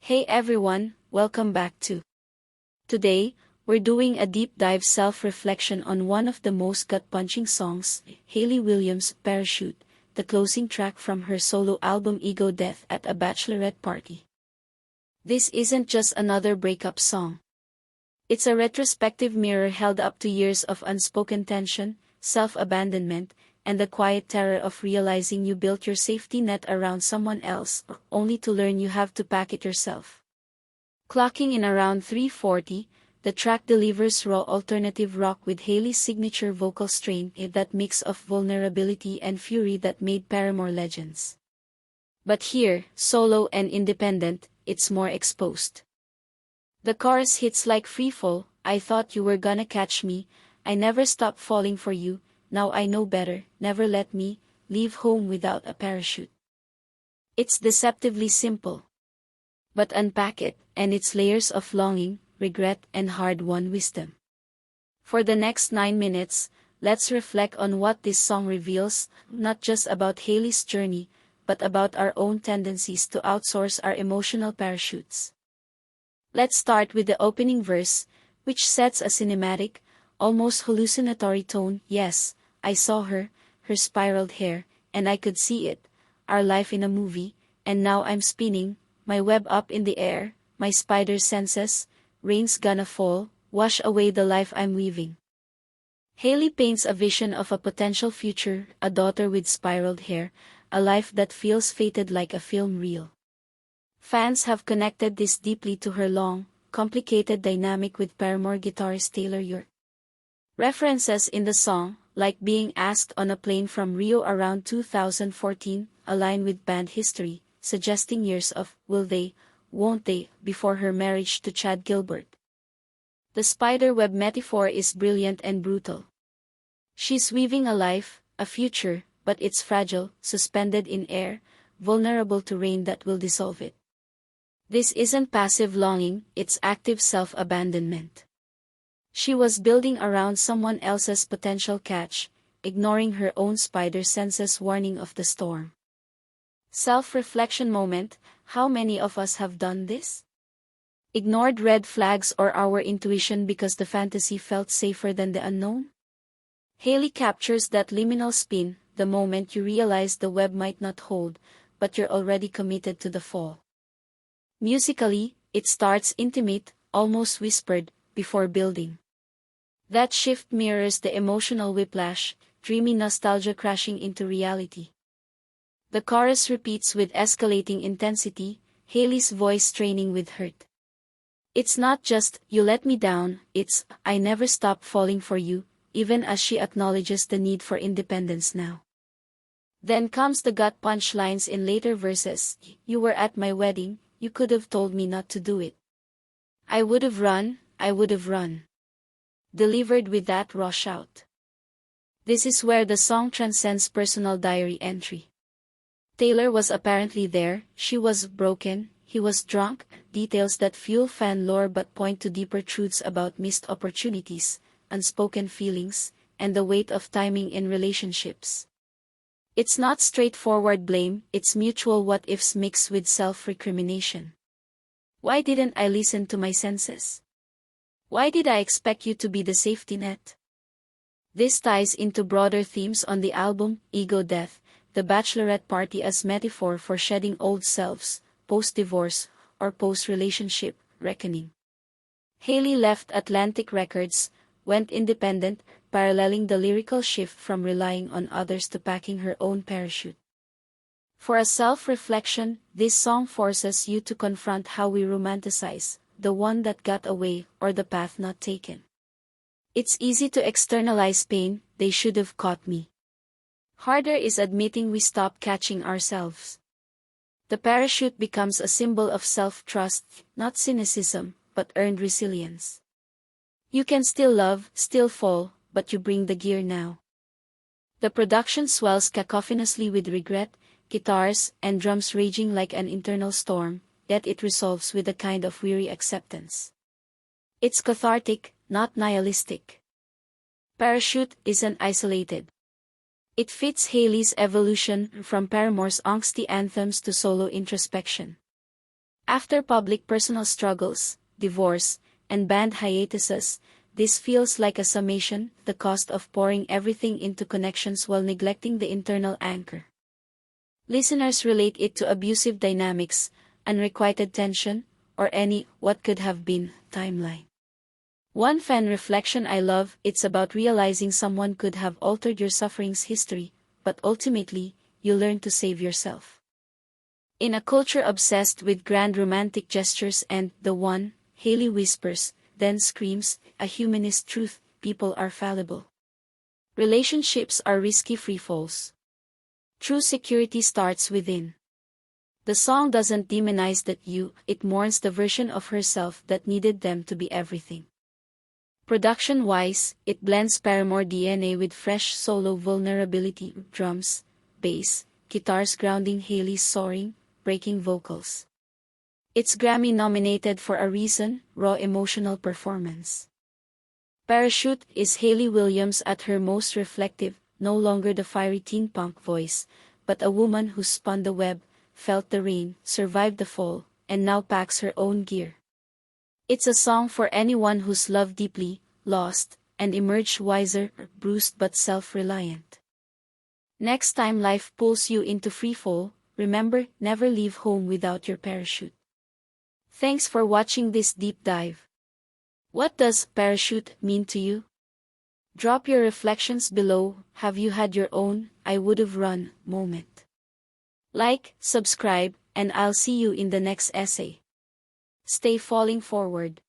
Hey everyone, welcome back to. Today, we're doing a deep dive self-reflection on one of the most gut-punching songs, Hayley Williams' Parachute, the closing track from her solo album Ego Death at a bachelorette party. This isn't just another breakup song. It's a retrospective mirror held up to years of unspoken tension, self-abandonment, and the quiet terror of realizing you built your safety net around someone else, only to learn you have to pack it yourself. Clocking in around 3:40, the track delivers raw alternative rock with Hayley's signature vocal strain, that mix of vulnerability and fury that made Paramore legends. But here, solo and independent, it's more exposed. The chorus hits like freefall. I thought you were gonna catch me, I never stopped falling for you, now I know better, never let me leave home without a parachute. It's deceptively simple. But unpack it, and it's layers of longing, regret, and hard-won wisdom. For the next 9 minutes, let's reflect on what this song reveals, not just about Hayley's journey, but about our own tendencies to outsource our emotional parachutes. Let's start with the opening verse, which sets a cinematic, almost hallucinatory tone. Yes, I saw her, her spiraled hair, and I could see it, our life in a movie, and now I'm spinning, my web up in the air, my spider senses, rain's gonna fall, wash away the life I'm weaving. Hayley paints a vision of a potential future, a daughter with spiraled hair, a life that feels fated like a film reel. Fans have connected this deeply to her long, complicated dynamic with Paramore guitarist Taylor York. References in the song, like being asked on a plane from Rio around 2014, align with band history, suggesting years of will they, won't they, before her marriage to Chad Gilbert. The spiderweb metaphor is brilliant and brutal. She's weaving a life, a future, but it's fragile, suspended in air, vulnerable to rain that will dissolve it. This isn't passive longing, it's active self-abandonment. She was building around someone else's potential catch, ignoring her own spider senses warning of the storm. Self-reflection moment, how many of us have done this? Ignored red flags or our intuition because the fantasy felt safer than the unknown? Hayley captures that liminal spin, the moment you realize the web might not hold, but you're already committed to the fall. Musically, it starts intimate, almost whispered, before building. That shift mirrors the emotional whiplash, dreamy nostalgia crashing into reality. The chorus repeats with escalating intensity, Hayley's voice straining with hurt. It's not just, you let me down, it's, I never stopped falling for you, even as she acknowledges the need for independence now. Then comes the gut punch lines in later verses, you were at my wedding, you could have told me not to do it. I would have run, I would have run. Delivered with that raw shout. This is where the song transcends personal diary entry. Taylor was apparently there, she was broken, he was drunk, details that fuel fan lore but point to deeper truths about missed opportunities, unspoken feelings, and the weight of timing in relationships. It's not straightforward blame, it's mutual what-ifs mixed with self-recrimination. Why didn't I listen to my senses? Why did I expect you to be the safety net? This ties into broader themes on the album, Ego Death, the bachelorette party as metaphor for shedding old selves, post-divorce, or post-relationship reckoning. Hayley left Atlantic Records, went independent, paralleling the lyrical shift from relying on others to packing her own parachute. For a self-reflection, this song forces you to confront how we romanticize the one that got away or the path not taken. It's easy to externalize pain, they should have caught me. Harder is admitting we stopped catching ourselves. The parachute becomes a symbol of self-trust, not cynicism, but earned resilience. You can still love, still fall, but you bring the gear now. The production swells cacophonously with regret, guitars and drums raging like an internal storm, yet it resolves with a kind of weary acceptance. It's cathartic, not nihilistic. Parachute isn't isolated. It fits Hayley's evolution from Paramore's angsty anthems to solo introspection. After public personal struggles, divorce, and band hiatuses, this feels like a summation, the cost of pouring everything into connections while neglecting the internal anchor. Listeners relate it to abusive dynamics, unrequited tension, or any what could have been timeline. One fan reflection I love, it's about realizing someone could have altered your suffering's history, but ultimately, you learn to save yourself. In a culture obsessed with grand romantic gestures and the one, Hayley whispers, then screams, a humanist truth, people are fallible. Relationships are risky freefalls. True security starts within. The song doesn't demonize that you, it mourns the version of herself that needed them to be everything. Production-wise, it blends Paramore DNA with fresh solo vulnerability, drums, bass, guitars grounding Hayley's soaring, breaking vocals. It's Grammy-nominated for a reason, raw emotional performance. Parachute is Hayley Williams at her most reflective, no longer the fiery teen punk voice, but a woman who spun the web, felt the rain, survived the fall, and now packs her own gear. It's a song for anyone who's loved deeply, lost, and emerged wiser, bruised but self-reliant. Next time life pulls you into freefall, remember, never leave home without your parachute. Thanks for watching this deep dive. What does parachute mean to you? Drop your reflections below. Have you had your own I would've run moment? Like, subscribe, and I'll see you in the next essay. Stay falling forward.